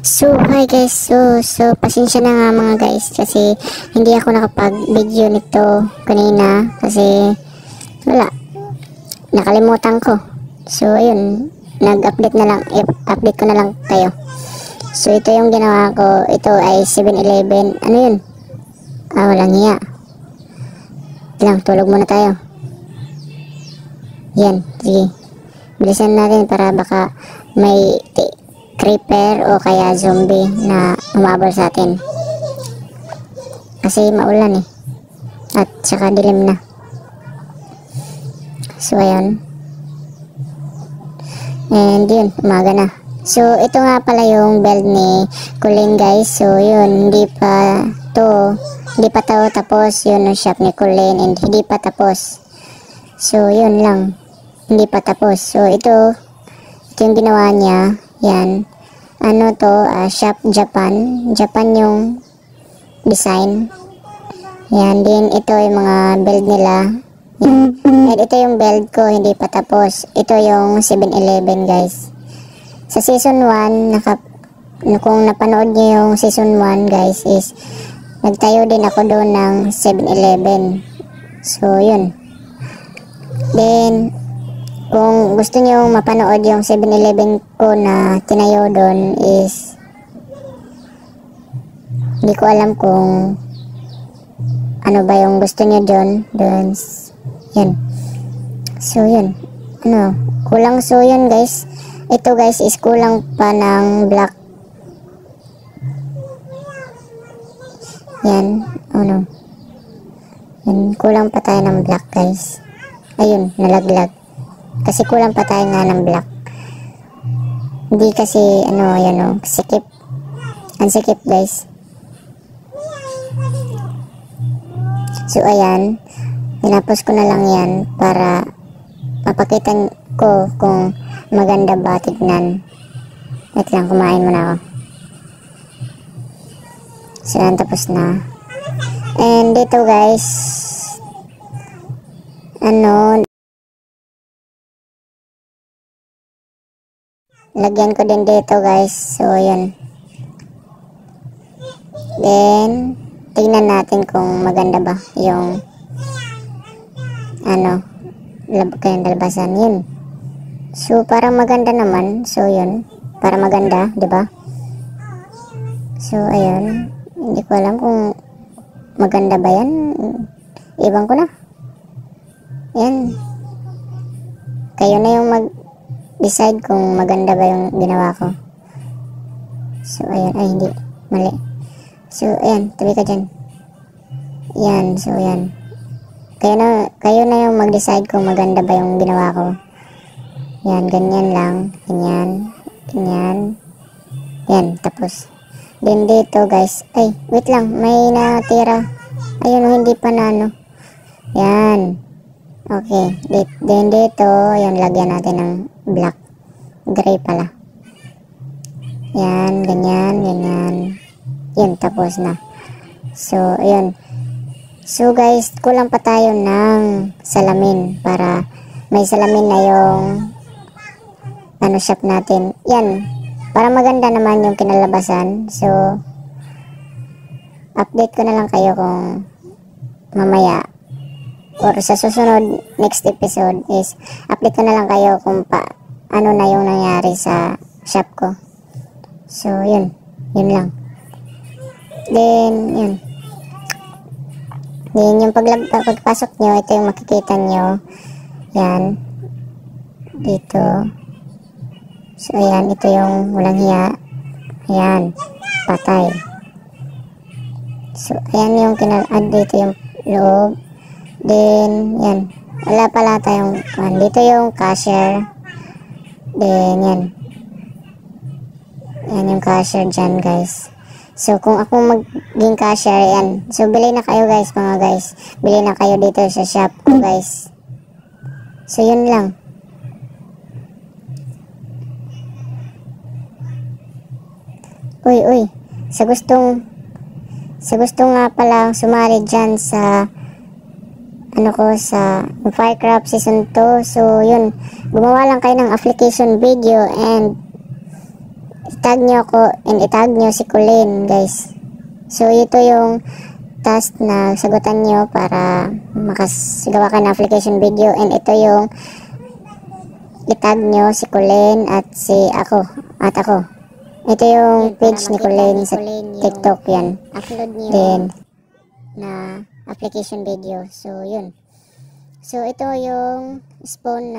So, hi guys. So pasensya na nga mga guys kasi hindi ako nakapag-video nito kanina kasi wala. Nakalimutan ko. So, ayun. Nag-update na lang. Update ko na lang kayo. So, ito yung ginawa ko. Ito ay 7-Eleven. Ano yun? Walang hiya. Lang, tulog muna tayo. Yan. Sige. Bilisan natin para baka may creeper o kaya zombie na umabol sa atin kasi maulan at saka dilim na. So ayun, and yun, umaga na. So ito nga pala yung build ni Colleen guys. So yun, hindi pa tapos yun yung shop ni Colleen and hindi pa tapos. So yun lang, hindi pa tapos. So ito yung ginawa niya. Yan, ano to, shop Japan yung design. Yan, din ito yung mga build nila. Yan. And ito yung build ko, hindi pa tapos. Ito yung 7-Eleven guys. Sa season 1, kung napanood niyo yung season 1 guys, is nagtayo din ako doon ng 7-Eleven. So yun. Then kung gusto nyo mapanood yung 7-Eleven ko na tinayo doon is hindi ko alam kung ano ba yung gusto nyo doon. Yan. So yun. Kulang. So yun guys. Ito guys is kulang pa ng black. Yan. Yan. Kulang pa tayo ng black guys. Ayun. Nalaglag. Kasi kulang pa tayo nga ng black. Hindi kasi, sikip. Ang sikip guys. So, ayan. Tinapos ko na lang yan para mapakita ko kung maganda ba tignan. Wait lang, kumain muna ako. So, yan, tapos na. And dito guys, lagyan ko din dito guys. So yun. Then tingnan natin kung maganda ba yung dalabasan. Yun. So parang maganda naman. So yun. Para maganda, di ba? So ayun. Hindi ko alam kung maganda ba yan. Iwan ko na. Yan. Kayo na yung decide kung maganda ba yung ginawa ko. So ayan, hindi, mali. So ayan, tabi ka dyan. Yan, so yan. Kayo na yung mag-decide kung maganda ba yung ginawa ko. Yan, ganyan lang. Ganyan. Yan, tapos. Then dito guys, wait lang, may natira. Ayun, hindi pa na Yan. Okay, then dito, yan, lagyan natin ng black. Gray pala. Yan, ganyan. Yan, tapos na. So, ayun. So, guys, kulang pa tayo ng salamin para may salamin na yung shop natin. Yan, para maganda naman yung kinalabasan. So, update ko na lang kayo kung mamaya or sa susunod next episode is update ko na lang kayo kung ano na yung nangyari sa shop ko. So yun lang. Then yung pagpasok nyo, ito yung makikita nyo. Yan dito. So ayan, ito yung walang hiya. Ayan, patay. So ayan yung dito yung loob. Then, yan. Wala pala tayong, dito yung cashier. Then, yan. Yan yung cashier dyan, guys. So, kung ako maging cashier, yan. So, bili na kayo, guys, mga guys. Bili na kayo dito sa shop ko, guys. So, yun lang. Uy. Sa gustong nga pala sumali dyan sa sa Firecraft Season 2. So yun, gumawa lang kayo ng application video and itag nyo ako and itag nyo si Colleen, guys. So ito yung task na sagutan nyo para makagawa ka ng application video, and ito yung itag nyo si Colleen at ako. Ito yung page ni Colleen sa TikTok, yan. Upload nyo then na application video. So yun. So ito yung spawn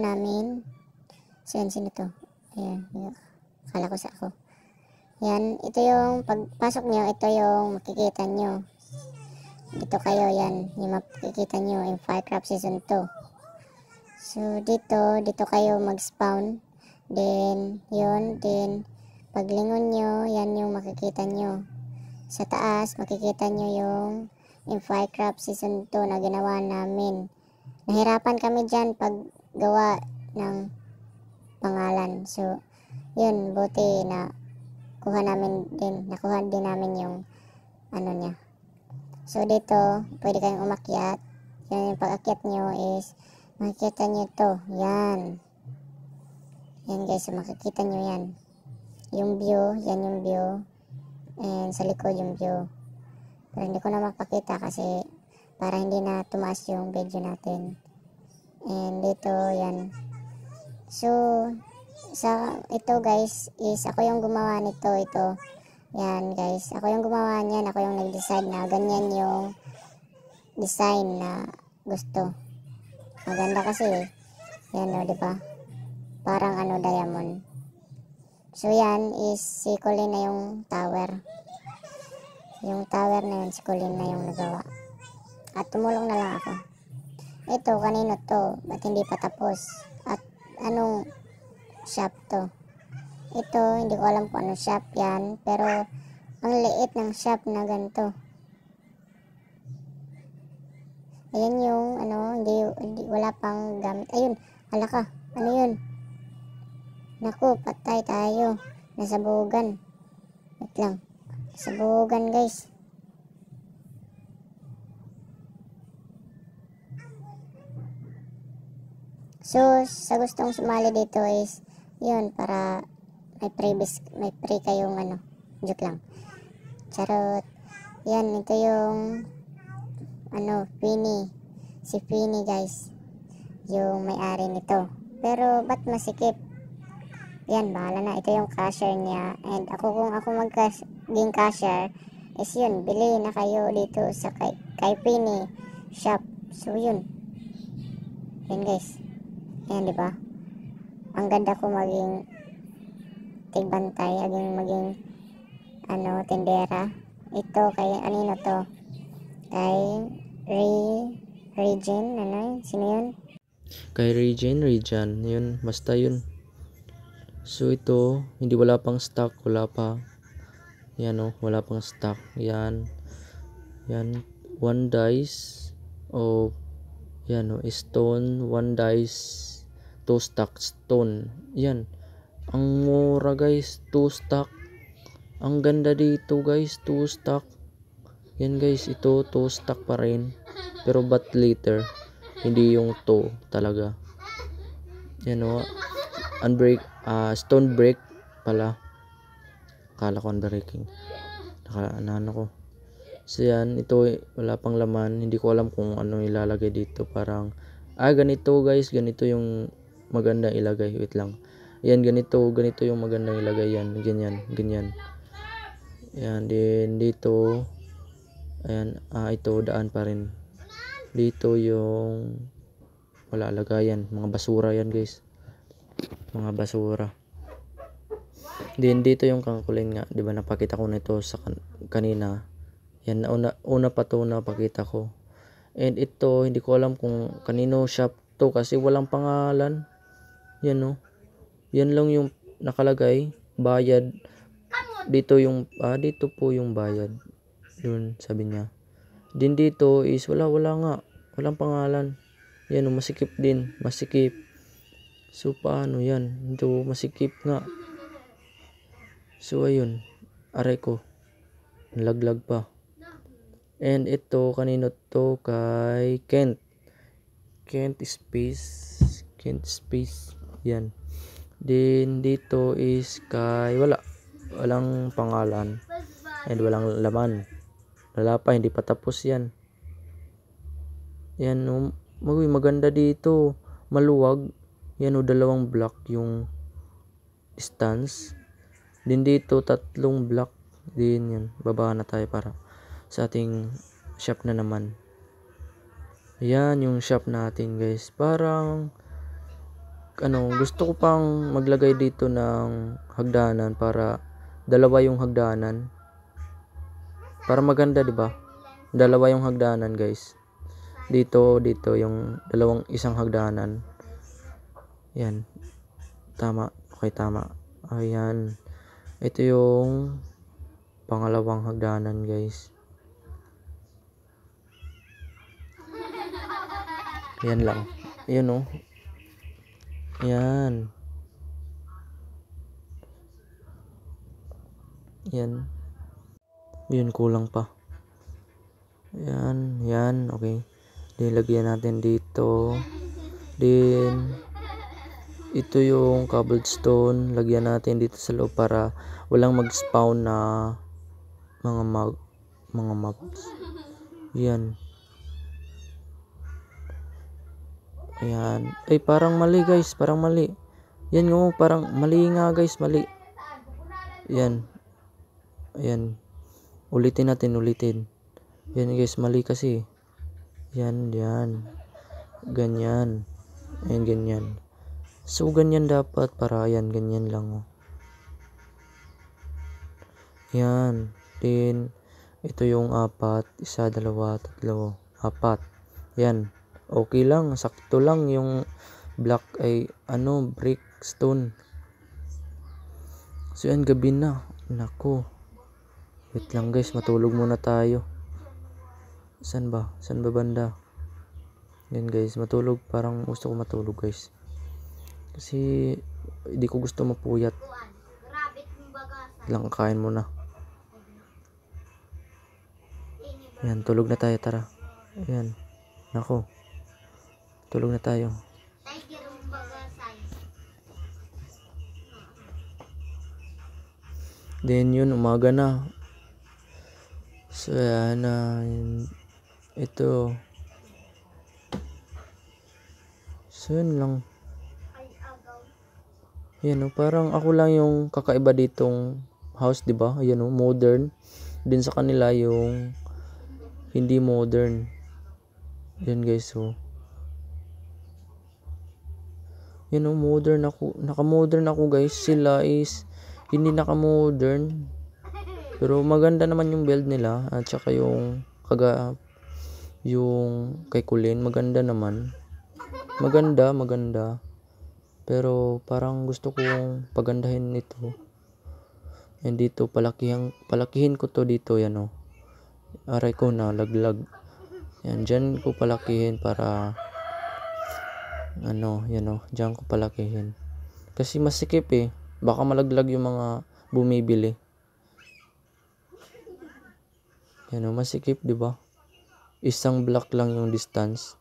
namin. So yan, sino to? Ayan, akala ko sa ako. Yan, ito yung pagpasok nyo, ito yung makikita nyo. Dito kayo, yan, yung makikita nyo in Firecraft Season 2. So dito kayo mag-spawn. Then yun, then paglingon nyo, yan yung makikita nyo. Sa taas, makikita nyo yung in Firecraft Season 2 na ginawa namin. Nahirapan kami dyan paggawa ng pangalan. So yun, buti na nakuha din namin yung ano niya. So dito, pwede kayong umakyat. Yan, yung pag-akyat nyo is makikita nyo to. Yan. Yan guys, so makikita nyo yan. Yung view, yan yung view. And sa likod yung view. Pero hindi ko na mapakita kasi para hindi na tumaas yung video natin. And dito, yan. So, ito guys is ako yung gumawa nito. Yan guys, ako yung gumawa niyan, ako yung nag-decide na ganyan yung design na gusto. Maganda kasi yan, o, diba? Parang ano, diamond. So yan is si Colleen na yung tower. Yung tower na yun, si Colleen na yung nagawa. At tumulong na lang ako. Ito, kanino to? Ba't hindi pa tapos? At anong shop to? Ito, hindi ko alam kung anong shop yan. Pero ang liit ng shop na ganito. Ayan yung ano, hindi wala pang gamit. Ayun, hala ka. Ano yun? Naku, patay tayo. Nasabugan. Wait lang. Nasabugan guys. So, sa gustong sumali dito is yun, para may free kayong ano. Joke lang. Charot. Yan, ito yung ano, si Fini guys, yung may-ari nito. Pero ba't masikip? Yan, bahala na. Ito yung cashier niya. And kung ako maging cashier is yun, bili na kayo dito sa kay Fini shop. So yun. Yan guys. Yan, diba? Ang ganda ko maging tigbantay, maging ano, tindera. Ito kay anino to? Kay Regine, ano? Sino yun? Kay Regine, yun, basta yun. So ito, wala pang stock, wala pa. Yan o, wala pang stock. Yan, one dice o yan o, stone, one dice, 2 stock stone. Yan, ang mura guys, 2 stock. Ang ganda dito guys, 2 stock. Yan guys, ito 2 stock pa rin. Pero but later, hindi yung 2 talaga. Yan o, stone break pala. Akala ko unbreaking. Ano ko. So yan, ito wala pang laman. Hindi ko alam kung ano ilalagay dito. Parang, ganito guys, ganito yung maganda ilagay. Wait lang. Yan, ganito yung maganda ilagay. Yan, ganyan. Yan, din dito. Ayan, ito daan pa rin. Dito yung wala lagayan, mga basura yan guys. Mga basura. Din dito yung kangkulin nga, 'di ba napakita ko nito sa kanina. Yan, una pa to napakita ko. And ito, hindi ko alam kung kanino shop to kasi walang pangalan. Yan no. Yan lang yung nakalagay, bayad. Dito dito po yung bayad. Yun, sabi niya. Din dito is wala nga. Walang pangalan. Yan, masikip din. Masikip. So, paano yan? Ito, masikip nga. So, ayun. Aray ko. Laglag pa. And ito, kanino to? Kay Kent. Kent space. Yan. Din dito is walang pangalan and walang laman. Wala pa, hindi pa tapos yan. Yan maganda dito. Maluwag. Yan dalawang block yung distance. Din dito 3 block. Din yan. Baba na tayo para sa ating shop na naman. Yan yung shop natin guys. Parang gusto ko pang maglagay dito ng hagdanan para dalawa yung hagdanan. Para maganda, 'di ba? Dalawa yung hagdanan, guys. Dito yung isang hagdanan. Yan. Tama. Okay, tama. Ayan. Ito yung pangalawang hagdanan, guys. Yan lang. Ayan Yan. Yan. Yun, kulang pa. Yan. Okay. Lagyan natin dito. Then, ito yung cobblestone. Lagyan natin dito sa loob para walang mag-spawn na mga mobs. Yan. Ayan. Ay, parang mali guys. Parang mali. Yan parang mali nga guys. Mali. Yan. Ayan. Ulitin natin. Yan guys. Mali kasi. Yan. Ganyan. Ayan, ganyan. So, ganyan dapat. Para yan. Ganyan lang. Yan. Then, ito yung 4. 1, 2, 3, 4. Yan. Okay lang, sakto lang yung block ay brick stone. So yan, gabi na. Nako. Wait lang guys, matulog muna tayo. San ba banda? Yan guys, matulog. Parang gusto ko matulog guys. Kasi hindi ko gusto mapuyat. Lang kakain muna. Yan, tulog na tayo, tara. Yan. Nako. Tulog na tayo. Then yun, umaga na. So yan na. Ito. So yun lang. Yan parang ako lang yung kakaiba ditong house, diba? Ayan modern. Din sa kanila yung hindi modern. Yan guys, Yan modern ako. Naka-modern ako guys. Sila is hindi naka-modern. Pero maganda naman yung build nila. At saka yung kay Kulin. Maganda naman. Maganda. Pero parang gusto kong pagandahin ito. And dito palakihin ko to dito. Yan Aray ko na laglag. Yan. Dyan ko palakihin para diyan ko palakihin. Kasi masikip baka malaglag yung mga bumibili. Yan masikip, di ba? Isang block lang yung distance.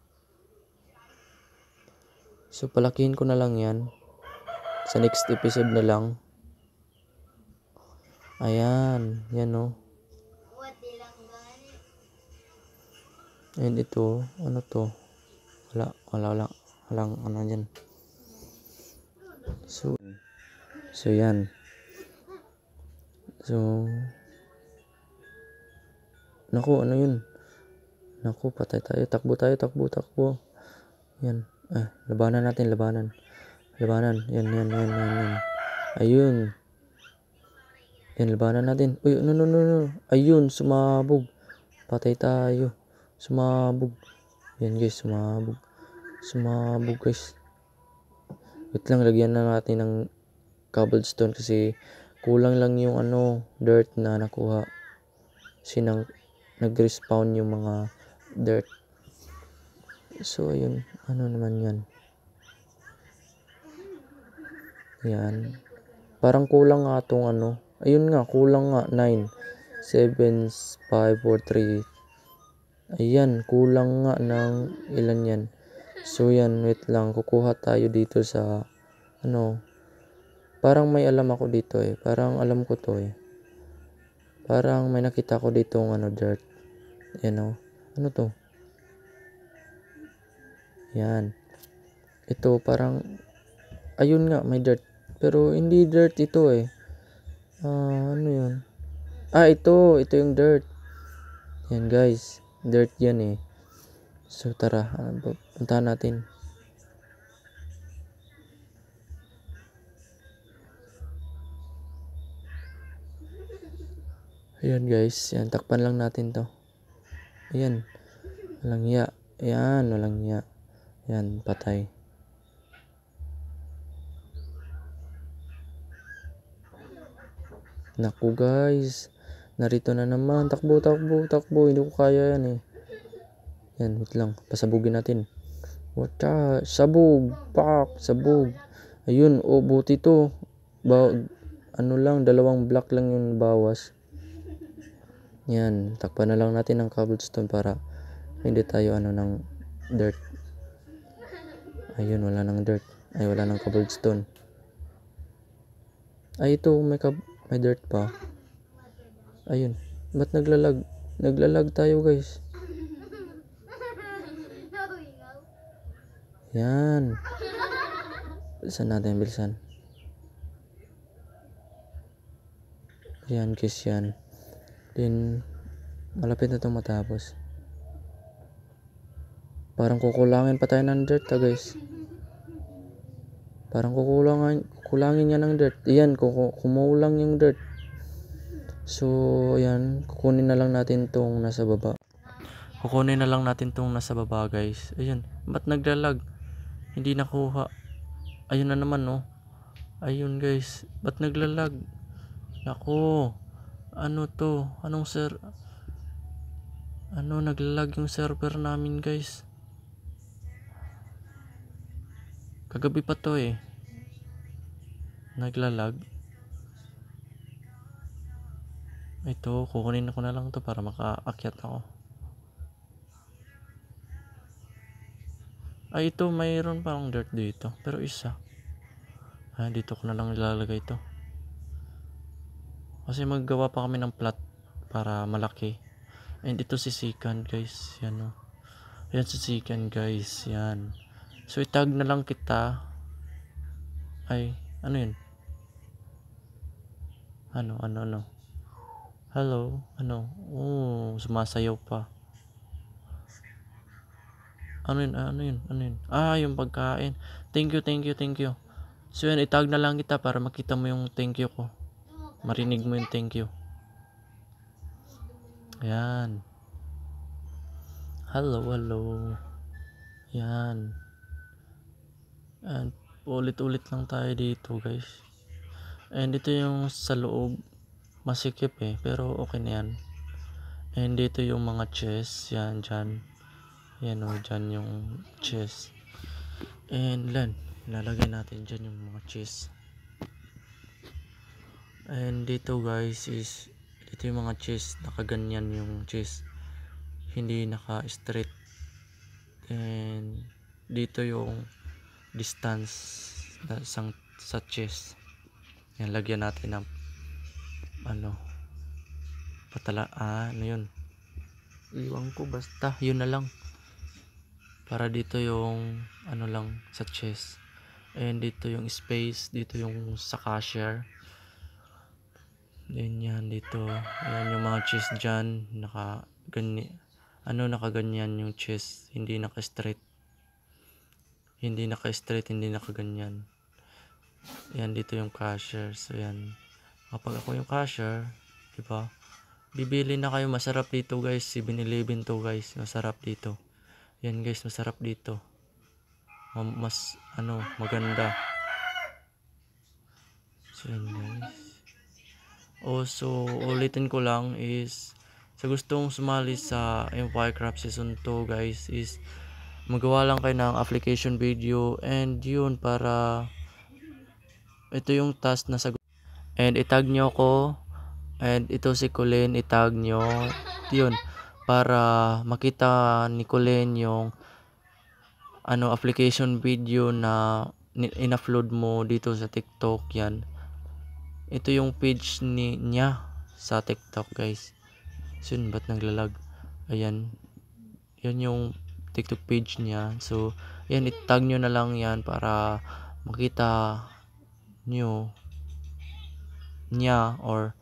So palakihin ko na lang yan. Sa next episode na lang. Ayan, yan And ito, ano to? Wala. Walang dyan. So yan. So, naku, yun? Naku, patay tayo. Takbo. Yan. Labanan natin. Yan. Ayun. Yan, labanan natin. Uy, no. Ayun, sumabog. Patay tayo. Sumabog. Yan guys, sumabog guys. Wait lang, lagyan na natin ng cobblestone kasi kulang lang yung dirt na nakuha. Kasi nag-respawn yung mga dirt. So ayun, naman yan. Yan. Parang kulang nga tong ayun nga, kulang nga 9 7 5 4 3. Ayan, kulang nga ng ilan yan. So yan, wait lang, kukuha tayo dito sa Parang may alam ako dito eh. Parang alam ko to eh. Parang may nakita ko dito ng dirt. Yan o. Ano to? Yan. Ito parang, ayun nga, may dirt. Pero hindi dirt ito eh. Ano yun? Ito yung dirt. Yan guys. Dirt yan eh. So tara, puntahan natin. Ayan guys, yan, takpan lang natin to. Ayan, walang hiya. Ayan, walang hiya. Ayan, patay. Naku guys, narito na naman. Takbo. Hindi ko kaya yan eh. Yan, wait lang, pasabugin natin. Wata, sabog, sabog. Ayun, buti to. Ano lang, 2 block lang yung bawas. Yan, takpan na lang natin ng cobblestone para hindi tayo ng dirt. Ayun, wala ng dirt. Wala ng cobblestone. Ito, may dirt pa. Ayun, ba't naglalag? Naglalag tayo guys. Yan. Bilisan natin, bilisan. Yan guys, yan. Then, malapit na itong matapos. Parang kukulangin pa tayo ng dirt guys. Parang kukulangin niya ng dirt. Ayan, kumulang yung dirt. So, ayan, kukunin na lang natin tong nasa baba. Guys. Ayan, ba't naglalag? Hindi nakuha. Ayun na naman, no? Ayun guys, ba't naglalag? Naku, ano to? Naglalag yung server namin guys. Kagabi pa to eh. Naglalag. Ito, kukunin ko na lang to para makaakyat ako. Ito, mayroon parang dirt dito. Pero isa. Dito ko na lang ilalagay ito. Kasi maggawa pa kami ng plot para malaki. And ito sisikan guys. Yan o. Yan sisikan guys. Yan. So itag na lang kita. Ano yun? Ano? Hello? Ano? Sumasayaw pa. Ano yun? Yung pagkain. Thank you. So yan, itag na lang kita para makita mo yung thank you ko. Marinig mo yung thank you. Ayan. Hello. Yan. And ulit-ulit lang tayo dito guys. And dito yung sa loob. Masikip eh. Pero okay na yan. And dito yung mga chest. Yan, dyan. Yan o, dyan yung chest. And lalagay natin dyan yung mga chest. And dito guys is dito yung mga chest, nakaganyan yung chest, hindi naka straight. And dito yung distance sa chest. Yan, lagyan natin ng ano yun, iwan ko, basta yun na lang, para dito yung lang sa chest. And dito yung space, dito yung sa cashier. Then yan dito, yan yung mga chest dyan, nakaganyan yung chest, hindi naka-straight, hindi nakaganyan. Yan dito yung cashier. So yan, kapag ako yung cashier, diba, bibili na kayo. Masarap dito guys, 7-Eleven to guys, masarap dito. Yan guys, masarap dito, mas maganda. So yan guys. So ulitin ko lang is, sa gustong sumali sa Empirecraft Season 2 guys, is magawa lang kayo ng application video. And yun, para ito yung task na sagot. And itag nyo ko. And ito si Colleen, itag nyo. Yun, para makita ni Colleen yung application video na in-upload mo dito sa TikTok. Yan. ito yung page niya sa TikTok, guys. So yun, ba't naglalag? Ayan, yun yung TikTok page niya. So yan, itag nyo na lang yan para makita nyo niya or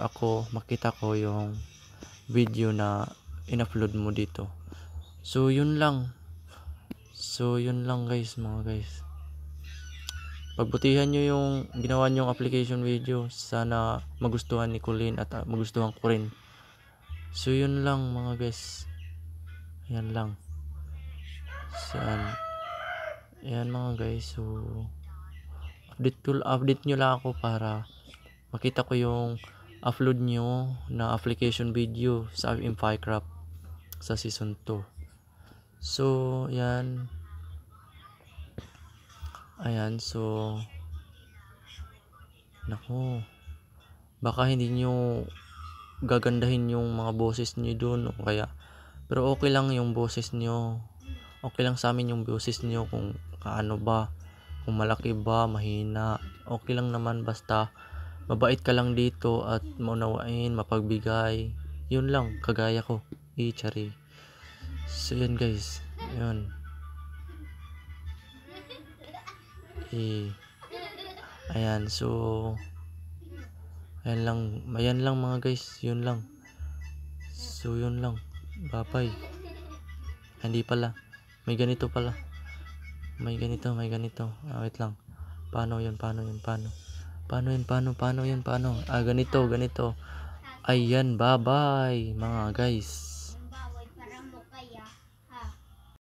ako, makita ko yung video na in-upload mo dito. So yun lang guys, mga guys. Pagbutihan nyo yung ginawa nyong application video. Sana magustuhan ni Colleen at magustuhan ko rin. So yun lang mga guys. Yan lang. Ayan mga guys. So update nyo lang ako para makita ko yung upload nyo na application video sa Minecraft sa season 2. So yan. Ayan, so naku, baka hindi nyo gagandahin yung mga boses nyo dun o kaya, pero okay lang yung boses nyo, okay lang sa amin yung boses nyo kung kaano ba, kung malaki ba, mahina, okay lang naman, basta mabait ka lang dito at maunawain, mapagbigay, yun lang, kagaya ko, Chari. So yun guys, yun. Ayan, so ayan lang mga guys, yun lang. So yun lang, bye bye. Hindi pala, may ganito pala, may ganito. Wait lang, paano yun? Ganito. Ayan, bye bye mga guys.